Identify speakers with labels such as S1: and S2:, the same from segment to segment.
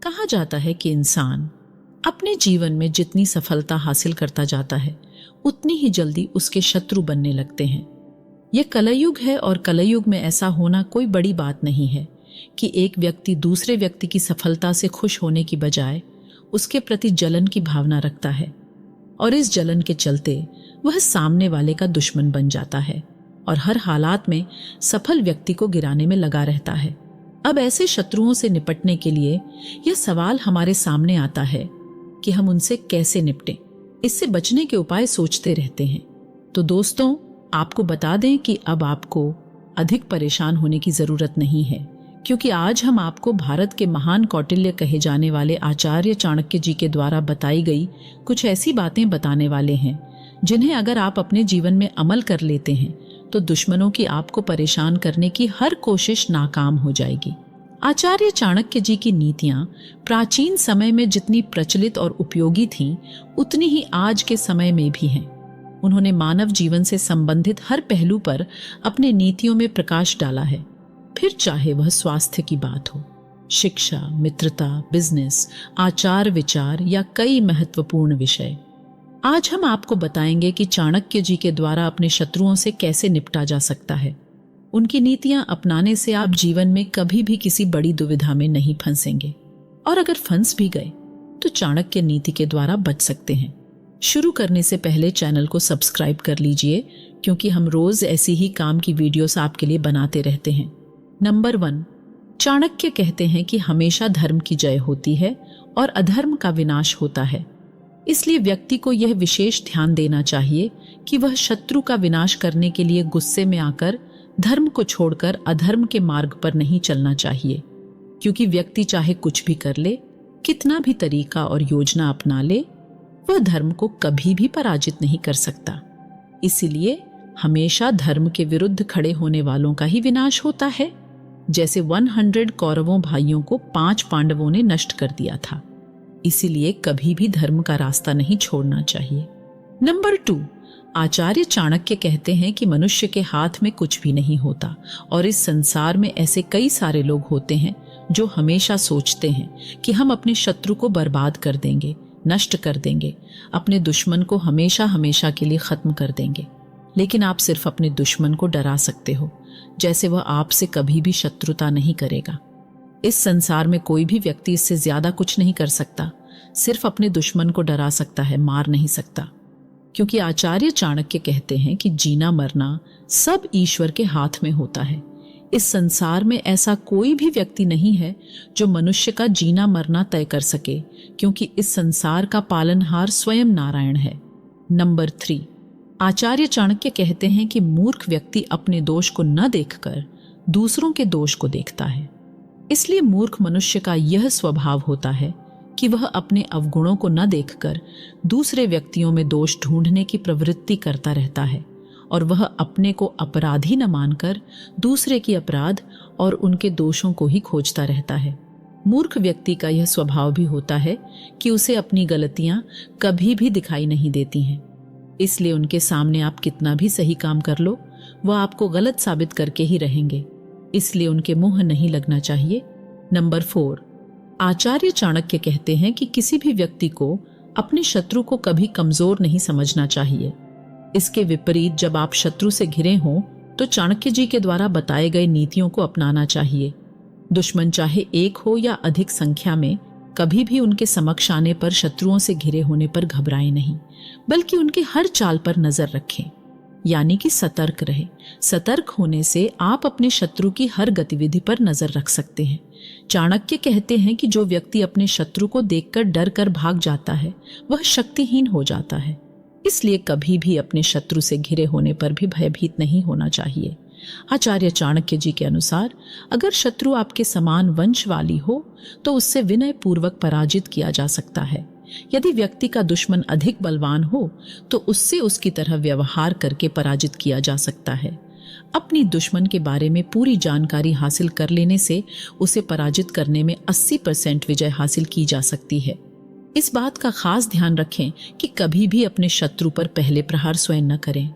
S1: कहा जाता है कि इंसान अपने जीवन में जितनी सफलता हासिल करता जाता है उतनी ही जल्दी उसके शत्रु बनने लगते हैं। यह कलयुग है और कलयुग में ऐसा होना कोई बड़ी बात नहीं है कि एक व्यक्ति दूसरे व्यक्ति की सफलता से खुश होने की बजाय उसके प्रति जलन की भावना रखता है और इस जलन के चलते वह सामने वाले का दुश्मन बन जाता है और हर हालात में सफल व्यक्ति को गिराने में लगा रहता है। अब ऐसे शत्रुओं से निपटने के लिए यह सवाल हमारे सामने आता है कि हम उनसे कैसे निपटें। इससे बचने के उपाय सोचते रहते हैं। तो दोस्तों, आपको बता दें कि अब आपको अधिक परेशान होने की जरूरत नहीं है, क्योंकि आज हम आपको भारत के महान कौटिल्य कहे जाने वाले आचार्य चाणक्य जी के द्वारा बताई गई कुछ ऐसी बातें बताने वाले हैं जिन्हें अगर आप अपने जीवन में अमल कर लेते हैं तो दुश्मनों की आपको परेशान करने की हर कोशिश नाकाम हो जाएगी। आचार्य चाणक्य जी की नीतियां प्राचीन समय में जितनी प्रचलित और उपयोगी थीं, उतनी ही आज के समय में भी हैं। उन्होंने मानव जीवन से संबंधित हर पहलू पर अपने नीतियों में प्रकाश डाला है, फिर चाहे वह स्वास्थ्य की बात हो, शिक्षा, मित्रता, बिजनेस, आचार विचार या कई महत्वपूर्ण विषय। आज हम आपको बताएंगे कि चाणक्य जी के द्वारा अपने शत्रुओं से कैसे निपटा जा सकता है। उनकी नीतियां अपनाने से आप जीवन में कभी भी किसी बड़ी दुविधा में नहीं फंसेंगे और अगर फंस भी गए तो चाणक्य नीति के द्वारा बच सकते हैं। शुरू करने से पहले चैनल को सब्सक्राइब कर लीजिए, क्योंकि हम रोज ऐसी ही काम की वीडियोस आपके लिए बनाते रहते हैं। नंबर 1, चाणक्य कहते हैं कि हमेशा धर्म की जय होती है और अधर्म का विनाश होता है। इसलिए व्यक्ति को यह विशेष ध्यान देना चाहिए कि वह शत्रु का विनाश करने के लिए गुस्से में आकर धर्म को छोड़कर अधर्म के मार्ग पर नहीं चलना चाहिए, क्योंकि व्यक्ति चाहे कुछ भी कर ले, कितना भी तरीका और योजना अपना ले, वह धर्म को कभी भी पराजित नहीं कर सकता। इसीलिए हमेशा धर्म के विरुद्ध खड़े होने वालों का ही विनाश होता है। जैसे 100 कौरवों भाइयों को 5 पांडवों ने नष्ट कर दिया था। इसीलिए कभी भी धर्म का रास्ता नहीं छोड़ना चाहिए। नंबर 2, आचार्य चाणक्य कहते हैं कि मनुष्य के हाथ में कुछ भी नहीं होता और इस संसार में ऐसे कई सारे लोग होते हैं जो हमेशा सोचते हैं कि हम अपने शत्रु को बर्बाद कर देंगे, नष्ट कर देंगे, अपने दुश्मन को हमेशा हमेशा के लिए खत्म कर देंगे। लेकिन आप सिर्फ अपने दुश्मन को डरा सकते हो, जैसे वह आपसे कभी भी शत्रुता नहीं करेगा। इस संसार में कोई भी व्यक्ति इससे ज्यादा कुछ नहीं कर सकता, सिर्फ अपने दुश्मन को डरा सकता है, मार नहीं सकता। क्योंकि आचार्य चाणक्य कहते हैं कि जीना मरना सब ईश्वर के हाथ में होता है। इस संसार में ऐसा कोई भी व्यक्ति नहीं है जो मनुष्य का जीना मरना तय कर सके, क्योंकि इस संसार का पालनहार स्वयं नारायण है। नंबर 3, आचार्य चाणक्य कहते हैं कि मूर्ख व्यक्ति अपने दोष को न देखकर दूसरों के दोष को देखता है। इसलिए मूर्ख मनुष्य का यह स्वभाव होता है कि वह अपने अवगुणों को न देखकर दूसरे व्यक्तियों में दोष ढूंढने की प्रवृत्ति करता रहता है और वह अपने को अपराधी न मानकर दूसरे की अपराध और उनके दोषों को ही खोजता रहता है। मूर्ख व्यक्ति का यह स्वभाव भी होता है कि उसे अपनी गलतियां कभी भी दिखाई नहीं देती हैं। इसलिए उनके सामने आप कितना भी सही काम कर लो, वह आपको गलत साबित करके ही रहेंगे। इसलिए उनके मुंह नहीं लगना चाहिए। नंबर 4, आचार्य चाणक्य कहते हैं कि किसी भी व्यक्ति को अपने शत्रु को कभी कमजोर नहीं समझना चाहिए। इसके विपरीत जब आप शत्रु से घिरे हों तो चाणक्य जी के द्वारा बताए गए नीतियों को अपनाना चाहिए। दुश्मन चाहे एक हो या अधिक संख्या में, कभी भी उनके समक्ष आने पर शत्रुओं से घिरे होने पर घबराएं नहीं, बल्कि उनके हर चाल पर नजर रखें, यानी कि सतर्क रहे। सतर्क होने से आप अपने शत्रु की हर गतिविधि पर नजर रख सकते हैं। चाणक्य कहते हैं कि जो व्यक्ति अपने शत्रु को देखकर डर कर भाग जाता है वह शक्तिहीन हो जाता है। इसलिए कभी भी अपने शत्रु से घिरे होने पर भी भयभीत नहीं होना चाहिए। आचार्य चाणक्य जी के अनुसार अगर शत्रु आपके समान वंश वाली हो तो उससे विनय पूर्वक पराजित किया जा सकता है। यदि व्यक्ति का दुश्मन अधिक बलवान हो तो उससे उसकी तरह व्यवहार करके पराजित किया जा सकता है। अपनी दुश्मन के बारे में पूरी जानकारी हासिल कर लेने से उसे पराजित करने में 80% विजय हासिल की जा सकती है। इस बात का खास ध्यान रखें कि कभी भी अपने शत्रु पर पहले प्रहार स्वयं न करें।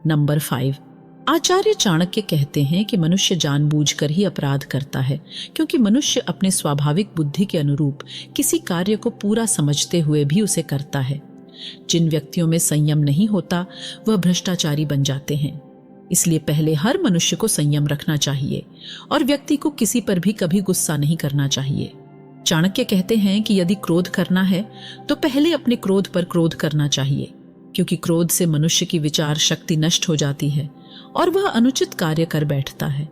S1: नंबर 5, आचार्य चाणक्य कहते हैं कि मनुष्य जानबूझकर ही अपराध करता है, क्योंकि मनुष्य अपने स्वाभाविक बुद्धि के अनुरूप किसी कार्य को पूरा समझते हुए भी उसे करता है। जिन व्यक्तियों में संयम नहीं होता वह भ्रष्टाचारी बन जाते हैं। इसलिए पहले हर मनुष्य को संयम रखना चाहिए और व्यक्ति को किसी पर भी कभी गुस्सा नहीं करना चाहिए। चाणक्य कहते हैं कि यदि क्रोध करना है तो पहले अपने क्रोध पर क्रोध करना चाहिए, क्योंकि क्रोध से मनुष्य की विचार शक्ति नष्ट हो जाती है और वह अनुचित कार्य कर बैठता है।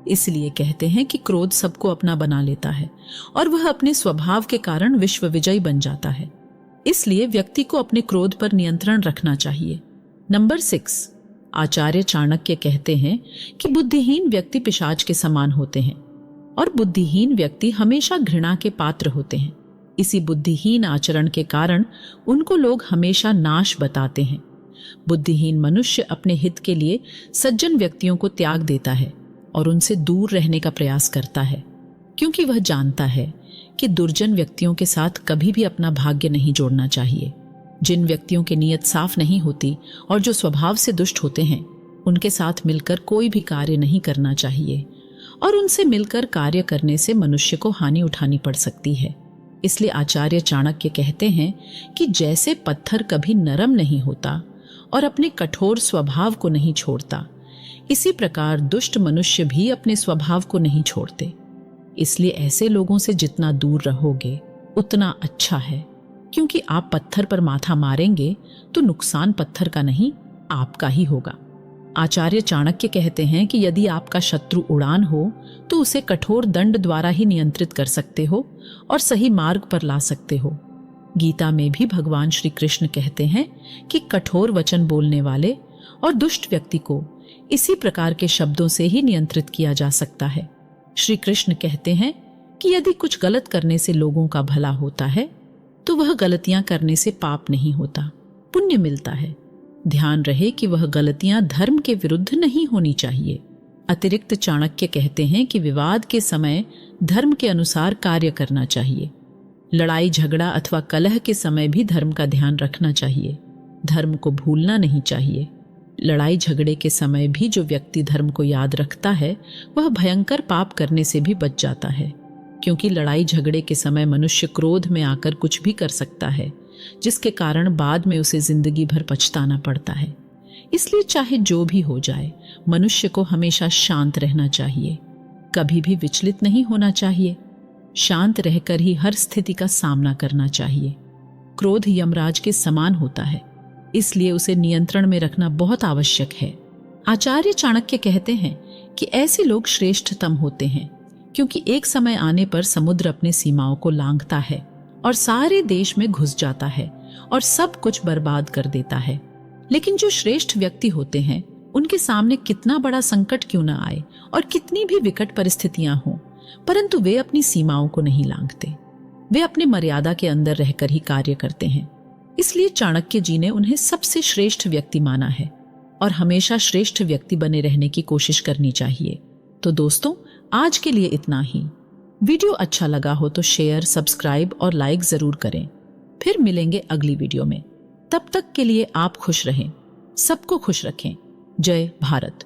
S1: इसलिए कहते हैं कि क्रोध सबको अपना बना लेता है और वह अपने स्वभाव के कारण विश्व विजयी बन जाता है। इसलिए व्यक्ति को अपने क्रोध पर नियंत्रण रखना चाहिए। नंबर 6, आचार्य चाणक्य कहते हैं कि बुद्धिहीन व्यक्ति पिशाच के समान होते हैं और बुद्धिहीन व्यक्ति हमेशा घृणा के पात्र होते हैं। इसी बुद्धिहीन आचरण के कारण उनको लोग हमेशा नाश बताते हैं। बुद्धिहीन मनुष्य अपने हित के लिए सज्जन व्यक्तियों को त्याग देता है और उनसे दूर रहने का प्रयास करता है, क्योंकि वह जानता है कि दुर्जन व्यक्तियों के साथ कभी भी अपना भाग्य नहीं जोड़ना चाहिए। जिन व्यक्तियों की नीयत साफ नहीं होती और जो स्वभाव से दुष्ट होते हैं, उनके साथ मिलकर कोई भी कार्य नहीं करना चाहिए और उनसे मिलकर कार्य करने से मनुष्य को हानि उठानी पड़ सकती है। इसलिए आचार्य चाणक्य कहते हैं कि जैसे पत्थर कभी नरम नहीं होता और अपने कठोर स्वभाव को नहीं छोड़ता, इसी प्रकार दुष्ट मनुष्य भी अपने स्वभाव को नहीं छोड़ते। इसलिए ऐसे लोगों से जितना दूर रहोगे उतना अच्छा है, क्योंकि आप पत्थर पर माथा मारेंगे तो नुकसान पत्थर का नहीं, आपका ही होगा। आचार्य चाणक्य कहते हैं कि यदि आपका शत्रु उड़ान हो तो उसे कठोर दंड द्वारा ही नियंत्रित कर सकते हो और सही मार्ग पर ला सकते हो। गीता में भी भगवान श्री कृष्ण कहते हैं कि कठोर वचन बोलने वाले और दुष्ट व्यक्ति को इसी प्रकार के शब्दों से ही नियंत्रित किया जा सकता है। श्री कृष्ण कहते हैं कि यदि कुछ गलत करने से लोगों का भला होता है तो वह गलतियां करने से पाप नहीं होता, पुण्य मिलता है। ध्यान रहे कि वह गलतियां धर्म के विरुद्ध नहीं होनी चाहिए। अतिरिक्त चाणक्य कहते हैं कि विवाद के समय धर्म के अनुसार कार्य करना चाहिए। लड़ाई झगड़ा अथवा कलह के समय भी धर्म का ध्यान रखना चाहिए। धर्म को भूलना नहीं चाहिए। लड़ाई झगड़े के समय भी जो व्यक्ति धर्म को याद रखता है वह भयंकर पाप करने से भी बच जाता है, क्योंकि लड़ाई झगड़े के समय मनुष्य क्रोध में आकर कुछ भी कर सकता है, जिसके कारण बाद में उसे जिंदगी भर पछताना पड़ता है। इसलिए चाहे जो भी हो जाए, मनुष्य को हमेशा शांत रहना चाहिए, कभी भी विचलित नहीं होना चाहिए। शांत रहकर ही हर स्थिति का सामना करना चाहिए। क्रोध यमराज के समान होता है, इसलिए उसे नियंत्रण में रखना बहुत आवश्यक है। आचार्य चाणक्य कहते हैं कि ऐसे लोग श्रेष्ठतम होते हैं, क्योंकि एक समय आने पर समुद्र अपने सीमाओं को लांघता है और सारे देश में घुस जाता है और सब कुछ बर्बाद कर देता है। लेकिन जो श्रेष्ठ व्यक्ति होते हैं, उनके सामने कितना बड़ा संकट क्यों न आए और कितनी भी विकट परिस्थितियां हों, परंतु वे अपनी सीमाओं को नहीं लांघते। वे अपने मर्यादा के अंदर रहकर ही कार्य करते हैं। इसलिए चाणक्य जी ने उन्हें सबसे श्रेष्ठ व्यक्ति माना है और हमेशा श्रेष्ठ व्यक्ति बने रहने की कोशिश करनी चाहिए। तो दोस्तों, आज के लिए इतना ही। वीडियो अच्छा लगा हो तो शेयर, सब्सक्राइब और लाइक जरूर करें। फिर मिलेंगे अगली वीडियो में। तब तक के लिए आप खुश रहें, सबको खुश रखें। जय भारत।